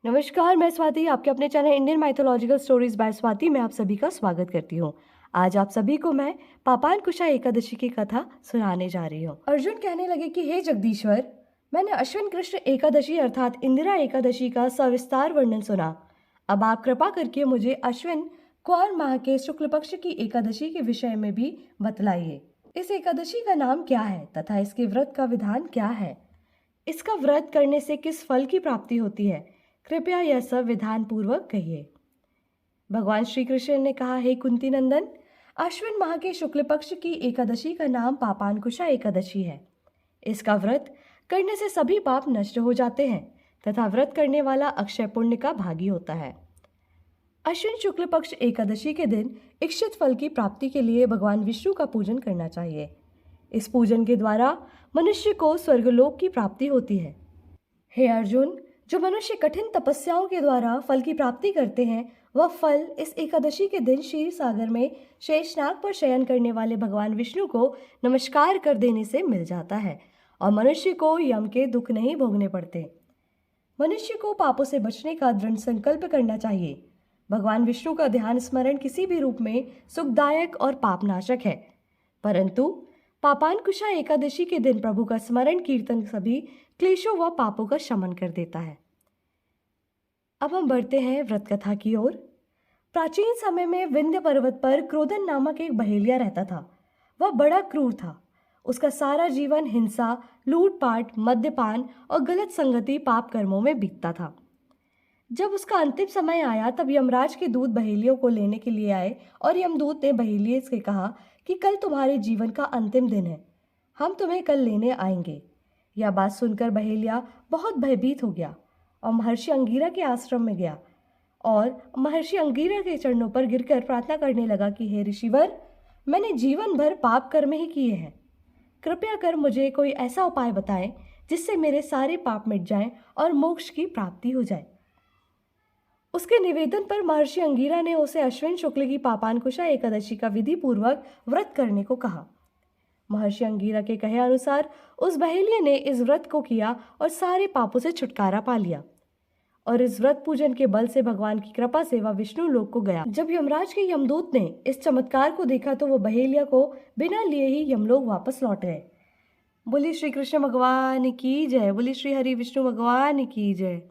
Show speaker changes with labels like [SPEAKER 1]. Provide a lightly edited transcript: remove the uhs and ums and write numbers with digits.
[SPEAKER 1] नमस्कार, मैं स्वाति आपके अपने channel Indian mythological stories bye Swati में आप सभी का स्वागत करती हूँ। आज आप सभी को मैं पापान कुशा एकादशी की कथा सुनाने जा रही हूँ। अर्जुन कहने लगे कि हे जगदीश्वर, मैंने अश्विन कृष्ण एकादशी अर्थात इंदिरा एकादशी का सविस्तार वर्णन सुना। अब आप कृपा करके मुझे अश्विन कुमार माह के शुक्ल पक्ष की एकादशी के विषय में भी बतलाइए। इस एकादशी का नाम क्या है तथा इसके व्रत का विधान क्या है? इसका व्रत करने से किस फल की प्राप्ति होती है? कृपया यह सब विधान पूर्वक कहिए। भगवान श्री कृष्ण ने कहा, हे कुंती नंदन, अश्विन माह के शुक्ल पक्ष की एकादशी का नाम पापानकुशा एकादशी है। इसका व्रत करने से सभी पाप नष्ट हो जाते हैं तथा व्रत करने वाला अक्षय पुण्य का भागी होता है। अश्विन शुक्ल पक्ष एकादशी के दिन इच्छित फल की प्राप्ति के लिए भगवान विष्णु का पूजन करना चाहिए। इस पूजन के द्वारा मनुष्य को स्वर्गलोक की प्राप्ति होती है। हे अर्जुन, जो मनुष्य कठिन तपस्याओं के द्वारा फल की प्राप्ति करते हैं, वह फल इस एकादशी के दिन क्षीर सागर में शेषनाग पर शयन करने वाले भगवान विष्णु को नमस्कार कर देने से मिल जाता है और मनुष्य को यम के दुख नहीं भोगने पड़ते। मनुष्य को पापों से बचने का दृढ़ संकल्प करना चाहिए। भगवान विष्णु का ध्यान स्मरण किसी भी रूप में सुखदायक और पापनाशक है, परंतु पापानकुशा एकादशी के दिन प्रभु का स्मरण कीर्तन सभी क्लेशों व पापों का शमन कर देता है। अब हम बढ़ते हैं व्रत कथा की ओर। प्राचीन समय में विंध्य पर्वत पर क्रोधन नामक एक बहेलिया रहता था। वह बड़ा क्रूर था। उसका सारा जीवन हिंसा, लूटपाट, मद्यपान और गलत संगति पाप कर्मों में बीतता था। जब उसका अंतिम समय आया तब यमराज के दूत बहेलियों को लेने के लिए आए और यमदूत ने बहेलिये से कहा कि कल तुम्हारे जीवन का अंतिम दिन है, हम तुम्हें कल लेने आएंगे। यह बात सुनकर बहेलिया बहुत भयभीत हो गया और महर्षि अंगीरा के आश्रम में गया और महर्षि अंगीरा के चरणों पर गिरकर प्रार्थना करने लगा कि हे ऋषिवर, मैंने जीवन भर पाप कर्म ही किए हैं। कृपया कर मुझे कोई ऐसा उपाय बताएं जिससे मेरे सारे पाप मिट जाएं और मोक्ष की प्राप्ति हो जाए। उसके निवेदन पर महर्षि अंगीरा ने उसे अश्विन शुक्ल की पापानकुशा एकादशी का विधि पूर्वक व्रत करने को कहा। महर्षि अंगीरा के कहे अनुसार उस बहेलिये ने इस व्रत को किया और सारे पापों से छुटकारा पा लिया और इस व्रत पूजन के बल से भगवान की कृपा से वह विष्णु लोक को गया। जब यमराज के यमदूत ने इस चमत्कार को देखा तो वह बहेलिया को बिना लिए ही यमलोक वापस लौट गए। बोली श्री कृष्ण भगवान की जय। बोली श्री हरि विष्णु भगवान की जय।